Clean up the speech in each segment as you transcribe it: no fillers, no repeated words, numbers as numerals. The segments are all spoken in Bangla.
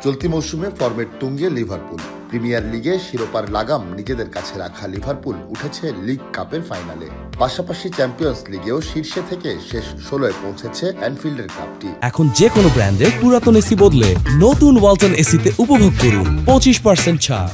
চলতি মৌসুমে ফর্মের তুঙ্গে লিভারপুল। প্রিমিয়ার লিগে শিরোপার লাগাম নিজেদের কাছে রাখা লিভারপুল উঠেছে লিগ কাপের ফাইনালে। পাশাপাশি চ্যাম্পিয়ন্স লিগেও শীর্ষে থেকে শেষ 16-এ পৌঁছেছে অ্যানফিল্ডের ক্লাবটি। এখন যে কোনো ব্র্যান্ডের পুরাতন এসি বদলে নতুন ওয়ালটন এসিতে উপভোগ করুন 25% ছাড়।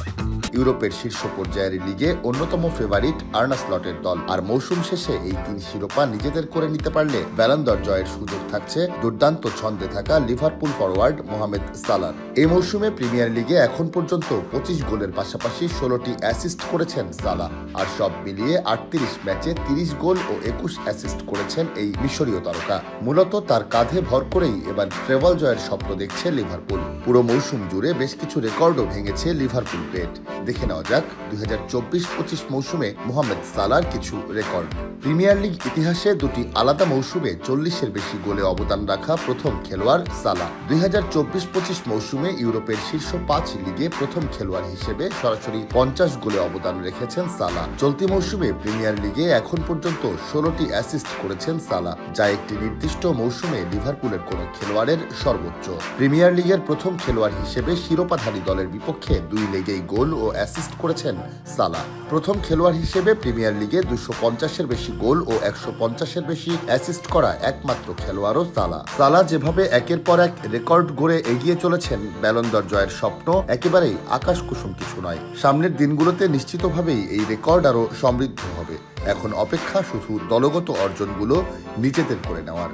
ইউরোপের শীর্ষ পর্যায়ের লিগে অন্যতম ফেভারিট আর্নে স্লটের দল, আর মৌসুম শেষে এই 3 শিরোপা নিজেদের করে নিতে পারলে ব্যালন দর জয়ের সুযোগ থাকছে দুর্দান্ত ছন্দে থাকা লিভারপুল ফরওয়ার্ড মোহামেদ সালার। এই মৌসুমে প্রিমিয়ার লিগে এখন পর্যন্ত 25 গোলের পাশাপাশি 16টি অ্যাসিস্ট করেছেন সালাহ, আর সব মিলিয়ে 38 ম্যাচে 30 গোল ও 21 অ্যাসিস্ট করেছেন এই মিশরীয় তারকা। মূলত তার কাঁধে ভর করেই এবার ট্রেবল জয়ের স্বপ্ন দেখছে লিভারপুল। পুরো মৌসুম জুড়ে বেশ কিছু রেকর্ডও ভেঙেছে লিভারপুল প্লেট। দেখে নেওয়া যাক 2024-25 মৌসুমে মোহামেদ সালাহর কিছু রেকর্ড। প্রিমিয়ার লিগ ইতিহাসে দুটি আলাদা মৌসুমে 40-এর বেশি গোলে অবদান রাখা প্রথম খেলোয়াড় সালাহ। 2024-25 মৌসুমে ইউরোপের শীর্ষ 5 লিগে প্রথম খেলোয়াড় হিসেবে সরাসরি 50 গোলে অবদান রেখেছেন সালাহ। চলতি মৌসুমে প্রিমিয়ার লিগে এখন পর্যন্ত 16টি অ্যাসিস্ট করেছেন সালাহ, যা একটি নির্দিষ্ট মৌসুমে লিভারপুলের কোনো খেলোয়াড়ের সর্বোচ্চ। প্রিমিয়ার লিগের প্রথম খেলোয়াড় হিসেবে শিরোপাধারী দলের বিপক্ষে 2 লেগেই গোল ও অ্যাসিস্ট করেছেন সালাহ। প্রথম খেলোয়াড় হিসেবে প্রিমিয়ার লিগে 250-এর বেশি গোল ও 150-এর বেশি অ্যাসিস্ট করা একমাত্র খেলোয়াড়ও সালাহ। সালাহ যেভাবে একের পর এক রেকর্ড গড়ে এগিয়ে চলেছেন, ব্যালন দর জয়ের স্বপ্ন একেবারেই আকাশ কুসুম কিছু নয়। সামনের দিনগুলোতে নিশ্চিতভাবেই এই রেকর্ড আরও সমৃদ্ধ হবে। এখন অপেক্ষা শুধু দলগত অর্জনগুলো নিজেদের করে নেওয়ার।